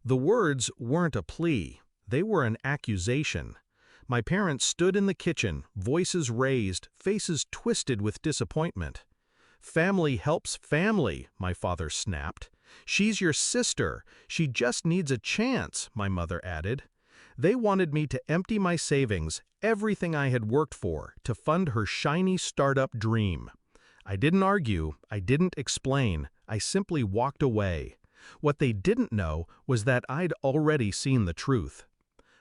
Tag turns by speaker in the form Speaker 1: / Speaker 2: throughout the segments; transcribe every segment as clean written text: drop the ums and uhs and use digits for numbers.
Speaker 1: The words weren't a plea, they were an accusation. My parents stood in the kitchen, voices raised, faces twisted with disappointment. "Family helps family," my father snapped. "She's your sister. She just needs a chance," my mother added. They wanted me to empty my savings, everything I had worked for, to fund her shiny startup dream. I didn't argue, I didn't explain, I simply walked away. What they didn't know was that I'd already seen the truth.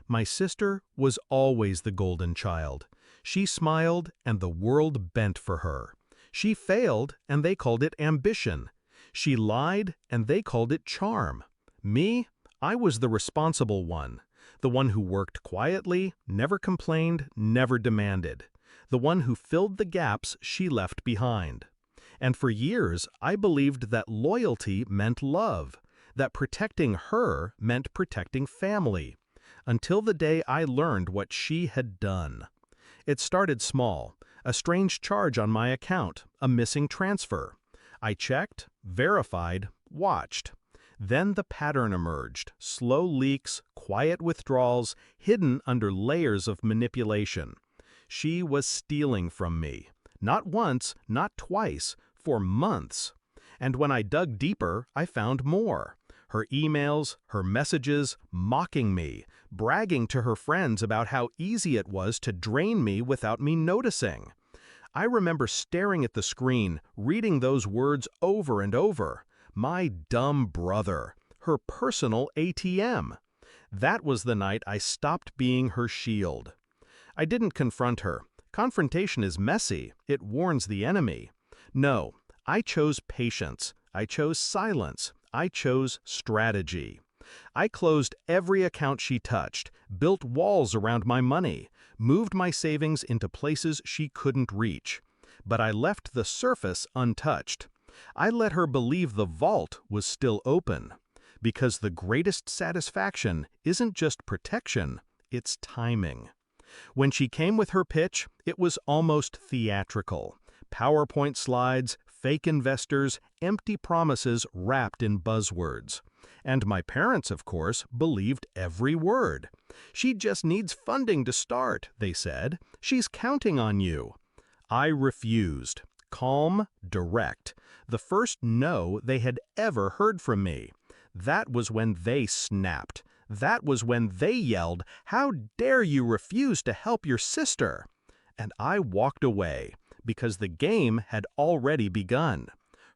Speaker 1: My sister was always the golden child. She smiled and the world bent for her. She failed and they called it ambition. She lied and they called it charm. Me, I was the responsible one. The one who worked quietly, never complained, never demanded. The one who filled the gaps she left behind. And for years, I believed that loyalty meant love, that protecting her meant protecting family, until the day I learned what she had done. It started small, a strange charge on my account, a missing transfer. I checked, verified, watched. Then the pattern emerged, slow leaks, quiet withdrawals, hidden under layers of manipulation. She was stealing from me. Not once, not twice, for months. And when I dug deeper, I found more. Her emails, her messages, mocking me, bragging to her friends about how easy it was to drain me without me noticing. I remember staring at the screen, reading those words over and over. My dumb brother, her personal ATM. That was the night I stopped being her shield. I didn't confront her. Confrontation is messy. It warns the enemy. No, I chose patience. I chose silence. I chose strategy. I closed every account she touched, built walls around my money, moved my savings into places she couldn't reach. But I left the surface untouched. I let her believe the vault was still open. Because the greatest satisfaction isn't just protection, it's timing. When she came with her pitch, it was almost theatrical. PowerPoint slides, fake investors, empty promises wrapped in buzzwords. And my parents, of course, believed every word. "She just needs funding to start," they said. "She's counting on you." I refused. Calm, direct. The first no they had ever heard from me. That was when they snapped. That was when they yelled, "How dare you refuse to help your sister?" And I walked away, because the game had already begun.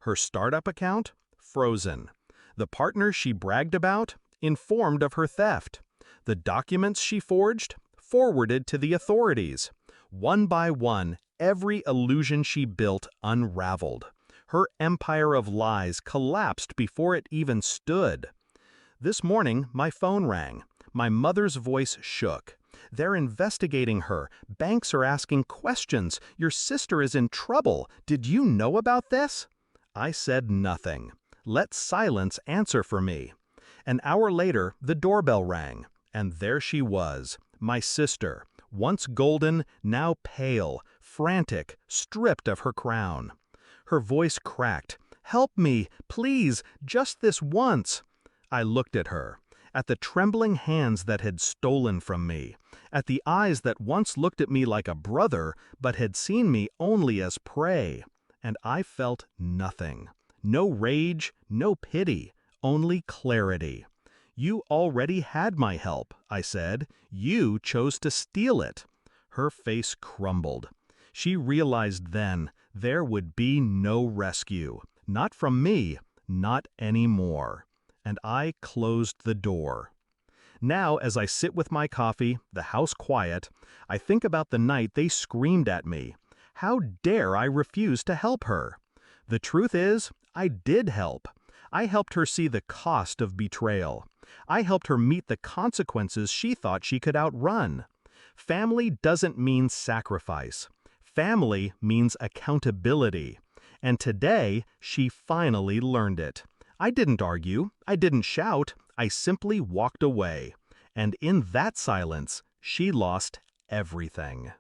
Speaker 1: Her startup account? Frozen. The partner she bragged about? Informed of her theft. The documents she forged? Forwarded to the authorities. One by one, every illusion she built unraveled. Her empire of lies collapsed before it even stood. This morning, my phone rang. My mother's voice shook. "They're investigating her. Banks are asking questions. Your sister is in trouble. Did you know about this?" I said nothing. Let silence answer for me. An hour later, the doorbell rang. And there she was, my sister, once golden, now pale, frantic, stripped of her crown. Her voice cracked. "Help me, please, just this once." I looked at her, at the trembling hands that had stolen from me, at the eyes that once looked at me like a brother, but had seen me only as prey, and I felt nothing. No rage, no pity, only clarity. "You already had my help," I said. "You chose to steal it." Her face crumbled. She realized then there would be no rescue. Not from me, not anymore. And I closed the door. Now, as I sit with my coffee, the house quiet, I think about the night they screamed at me. How dare I refuse to help her? The truth is, I did help. I helped her see the cost of betrayal. I helped her meet the consequences she thought she could outrun. Family doesn't mean sacrifice. Family means accountability. And today, she finally learned it. I didn't argue. I didn't shout. I simply walked away. And in that silence, she lost everything.